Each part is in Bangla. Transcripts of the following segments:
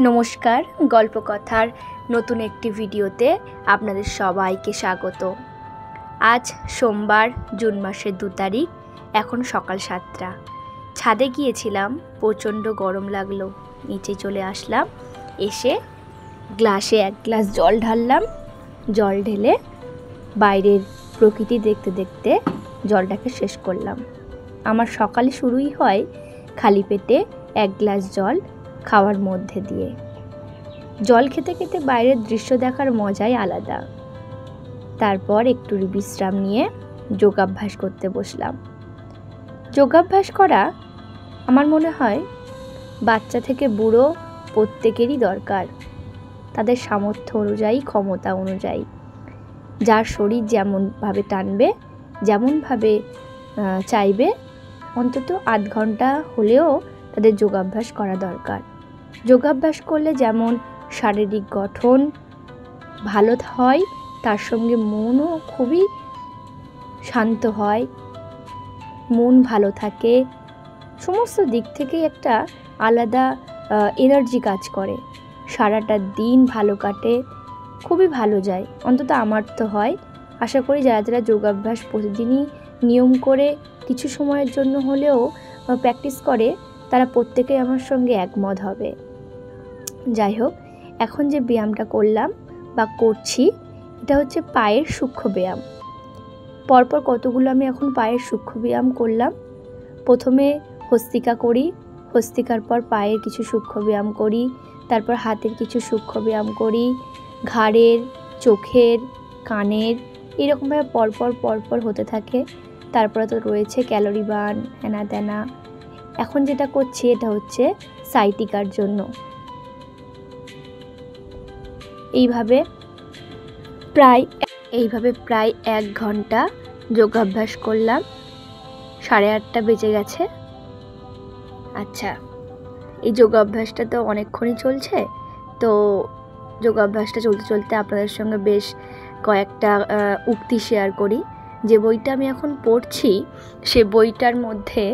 নমস্কার, গল্পকথার নতুন একটি ভিডিওতে আপনাদের সবাইকে স্বাগত। আজ সোমবার, জুন মাসের 2 তারিখ। এখন সকাল 7টা। ছাদে গিয়েছিলাম, প্রচণ্ড গরম লাগলো। নিচে চলে আসলাম, এসে গ্লাসে 1 গ্লাস জল ঢাললাম। জল ঢেলে বাইরের প্রকৃতি দেখতে দেখতে জলটাকে শেষ করলাম। আমার সকালে শুরুই হয় খালি পেটে 1 গ্লাস জল খাওয়ার মধ্যে দিয়ে। জল খেতে খেতে বাইরের দৃশ্য দেখার মজাই আলাদা। তারপর একটু বিশ্রাম নিয়ে যোগাভ্যাস করতে বসলাম। যোগাভ্যাস করা আমার মনে হয় বাচ্চা থেকে বুড়ো প্রত্যেকেরই দরকার, তাদের সামর্থ্য অনুযায়ী, ক্ষমতা অনুযায়ী। যার শরীর যেমনভাবে টানবে, যেমনভাবে চাইবে, অন্তত আধ ঘন্টা হলেও তাদের যোগাভ্যাস করা দরকার। যোগাভ্যাস করলে যেমন শারীরিক গঠন ভালো হয়, তার সঙ্গে মনও খুবই শান্ত হয়, মন ভালো থাকে, সমস্ত দিক থেকেই একটা আলাদা এনার্জি কাজ করে। সারাটা দিন ভালো কাটে, খুবই ভালো যায়, অন্তত আমার তো হয়। আশা করি যারা যারা যোগাভ্যাস প্রতিদিনই নিয়ম করে কিছু সময়ের জন্য হলেও প্র্যাকটিস করে, তারা প্রত্যেকেই আমার সঙ্গে একমত হবে। যাই হোক, এখন যে ব্যায়ামটা করলাম বা করছি, এটা হচ্ছে পায়ের সূক্ষ্ম ব্যায়াম। পরপর কতগুলো আমি এখন পায়ের সূক্ষ্ম ব্যায়াম করলাম। প্রথমে হস্তিকা করি, হস্তিকার পর পায়ের কিছু সূক্ষ্ম ব্যায়াম করি, তারপর হাতের কিছু সূক্ষ্ম ব্যায়াম করি, ঘাড়ের, চোখের, কানের, এরকমভাবে পরপর হতে থাকে। তারপরে তো রয়েছে ক্যালোরি বার্ন, হেনা তেনা। এখন যেটা করছি এটা হচ্ছে সাইটিকার জন্য। এইভাবে প্রায় 1 ঘন্টা যোগাভ্যাস করলাম। 8:30 বেজে গেছে। আচ্ছা, এই যোগাভ্যাসটা তো অনেকক্ষণই চলছে। তো যোগাভ্যাসটা চলতে চলতে আপনাদের সঙ্গে বেশ কয়েকটা উক্তি শেয়ার করি। যে বইটা আমি এখন পড়ছি, সে বইটার মধ্যে,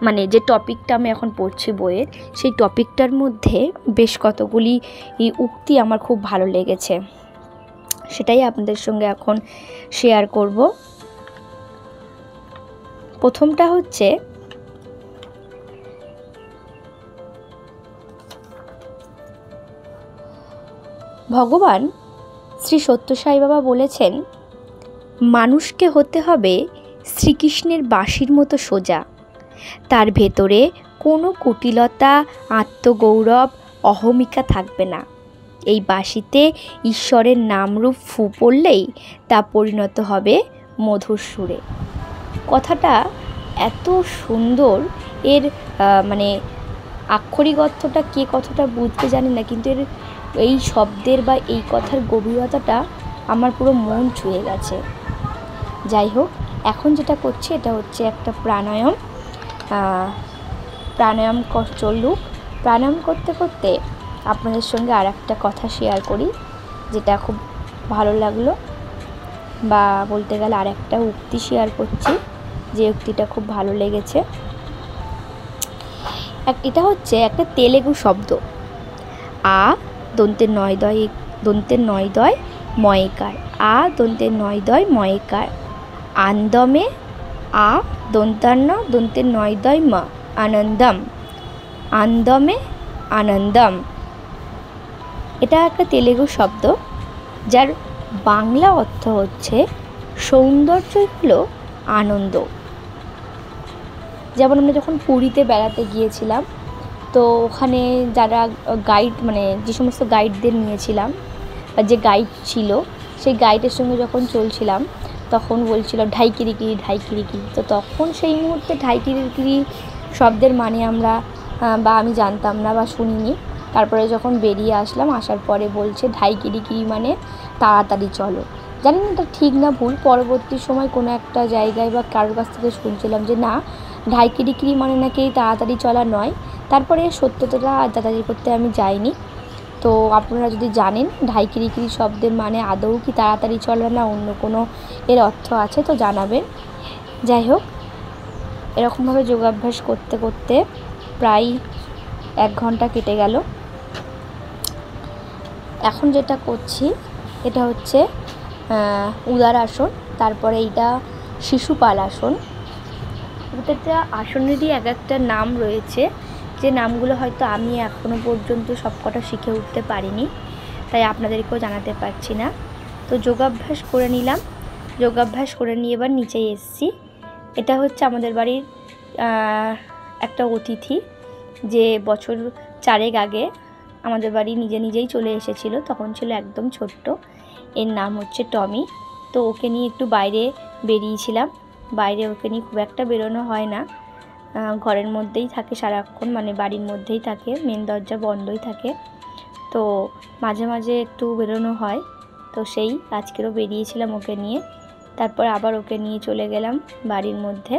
মানে যে টপিকটা আমি এখন পড়ছি বইয়ের, সেই টপিকটার মধ্যে বেশ কতগুলি উক্তি আমার খুব ভালো লেগেছে, সেটাই আপনাদের সঙ্গে এখন শেয়ার করব। প্রথমটা হচ্ছে, ভগবান শ্রী সত্য সাই বাবা বলেছেন, মানুষকে হতে হবে শ্রীকৃষ্ণের বাঁশির মতো সোজা। তার ভেতরে কোনো কুটিলতা, আত্মগৌরব, অহমিকা থাকবে না। এই বাঁশিতে ঈশ্বরের নামরূপ ফু পড়লেই তা পরিণত হবে মধুর সুরে। কথাটা এত সুন্দর, এর মানে আক্ষরিক অর্থটা কে কতটা বুঝতে জানি না, কিন্তু এর এই শব্দের বা এই কথার গভীরতাটা আমার পুরো মন ছুঁয়ে গেছে। যাই হোক, এখন যেটা করছি এটা হচ্ছে একটা প্রাণায়াম। চলুক। প্রাণায়াম করতে করতে আপনাদের সঙ্গে আর একটা কথা শেয়ার করি, যেটা খুব ভালো লাগলো, বা বলতে গেলে আর একটা উক্তি শেয়ার করছি, যে উক্তিটা খুব ভালো লেগেছে। এটা হচ্ছে একটা তেলেগু শব্দ। আ দন্তের নয় দয় ময়কার, আ দন্তের নয় দয় ময়কার, আন্দমে আ দন্তান্ন দন্তের নয় দয় ম, আনন্দম, আন্দমে আনন্দম। এটা একটা তেলেগু শব্দ, যার বাংলা অর্থ হচ্ছে সৌন্দর্যই হলো আনন্দ। যেমন আমরা যখন পুরীতে বেড়াতে গিয়েছিলাম, তো ওখানে যারা গাইড, মানে যে সমস্ত গাইডদের নিয়েছিলাম, বা যে গাইড ছিল, সেই গাইডের সঙ্গে যখন চলছিলাম, তখন বলছিল ঢাইকিরিকিরি ঢাইকিরিকিরি। তো তখন সেই মুহূর্তে ঢাইকিরিকিরি শব্দের মানে আমরা বা আমি জানতাম না বা শুনিনি। তারপরে যখন বেরিয়ে আসলাম, আসার পরে বলছে ঢাইকিরিকিরি মানে তাড়াতাড়ি চলো। জানি না এটা ঠিক না ভুল। পরবর্তী সময় কোনো একটা জায়গায় বা কারোর কাছ থেকে শুনছিলাম যে না, ঢাইকিরিকিরি মানে নাকি তাড়াতাড়ি চলা নয়। তারপরে সত্যতাটা যাচাই করতে আমি যাইনি। তো আপনারা যদি জানেন ঢাইকিরিকিরি শব্দের মানে আদৌ কি তাড়াতাড়ি চলা না অন্য কোনো এর অর্থ আছে, তো জানাবেন। যাই হোক, এরকমভাবে যোগাভ্যাস করতে করতে প্রায় 1 ঘন্টা কেটে গেল। এখন যেটা করছি এটা হচ্ছে উদার আসন, তারপরে এইটা শিশুপাল আসন। প্রত্যেকটা আসনেরই এক একটা নাম রয়েছে, যে নামগুলো হয়তো আমি এখনও পর্যন্ত সবকটা শিখে উঠতে পারিনি, তাই আপনাদেরকেও জানাতে পারছি না। তো যোগাভ্যাস করে নিলাম, যোগাভ্যাস করে নিয়ে এবার নিচে এসেছি। এটা হচ্ছে আমাদের বাড়ির একটা অতিথি, যে বছর 4 আগে আমাদের বাড়ি নিজেই চলে এসেছিল, তখন ছিল একদম ছোট্ট। এর নাম হচ্ছে টমি। তো ওকে নিয়ে একটু বাইরে বেরিয়েছিলাম। বাইরে ওকে নিয়ে খুব একটা বেরোনো হয় না, ঘরের মধ্যেই থাকে সারাক্ষণ, মানে বাড়ির মধ্যেই থাকে, মেন দরজা বন্ধই থাকে। তো মাঝে মাঝে একটু বেরোনো হয়। তো সেই আজকেরও বেরিয়েছিলাম ওকে নিয়ে। তারপর আবার ওকে নিয়ে চলে গেলাম বাড়ির মধ্যে,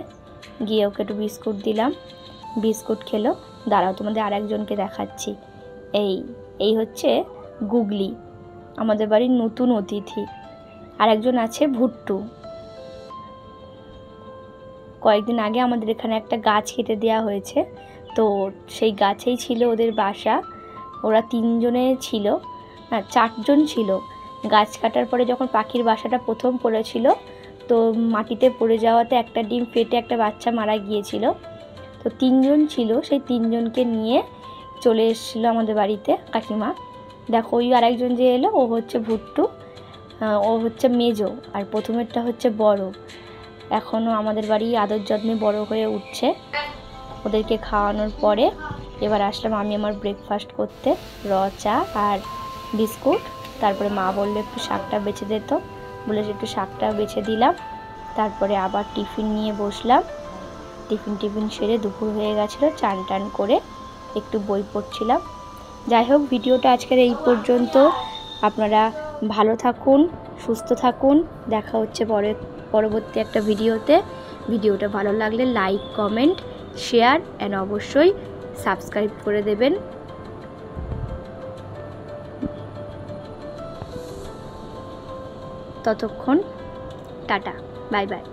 গিয়ে ওকে একটু বিস্কুট দিলাম, বিস্কুট খেলো। দাঁড়াও তোমাদের আরেকজনকে দেখাচ্ছি। এই হচ্ছে গুগলি, আমাদের বাড়ির নতুন অতিথি। আরেকজন আছে ভুট্টু। কয়েকদিন আগে আমাদের এখানে একটা গাছ কেটে দেওয়া হয়েছে, তো সেই গাছেই ছিল ওদের বাসা। ওরা 3 জনে ছিল, না 4 জন ছিল। গাছ কাটার পরে যখন পাখির বাসাটা প্রথম পড়েছিল, তো মাটিতে পড়ে যাওয়াতে একটা ডিম ফেটে একটা বাচ্চা মারা গিয়েছিল। তো 3 জন ছিল, সেই 3 জনকে নিয়ে চলে এসেছিলো আমাদের বাড়িতে কাকিমা। দেখো ওই আরেকজন যে এলো, ও হচ্ছে ভুট্টু, ও হচ্ছে মেজো, আর প্রথমেরটা হচ্ছে বড়। এখনও আমাদের বাড়ি আদর যত্নে বড় হয়ে উঠছে। ওদেরকে খাওয়ানোর পরে এবার আসলাম আমি আমার ব্রেকফাস্ট করতে, চা আর বিস্কুট। তারপরে মা বললো একটু শাকটা বেছে দিত, বলে একটু শাকটা বেছে দিলাম। তারপরে আবার টিফিন নিয়ে বসলাম। টিফিন সেরে দুপুর হয়ে গেছিলো, চান টান করে একটু বই পড়ছিলাম। যাই হোক, ভিডিওটা আজকের এই পর্যন্ত। আপনারা ভালো থাকুন, সুস্থ থাকুন। দেখা হচ্ছে পরবর্তী একটা ভিডিওতে। ভিডিওটা ভালো লাগলে লাইক, কমেন্ট, শেয়ার অ্যান্ড অবশ্যই সাবস্ক্রাইব করে দেবেন। ততক্ষণ টাটা, বাই বাই।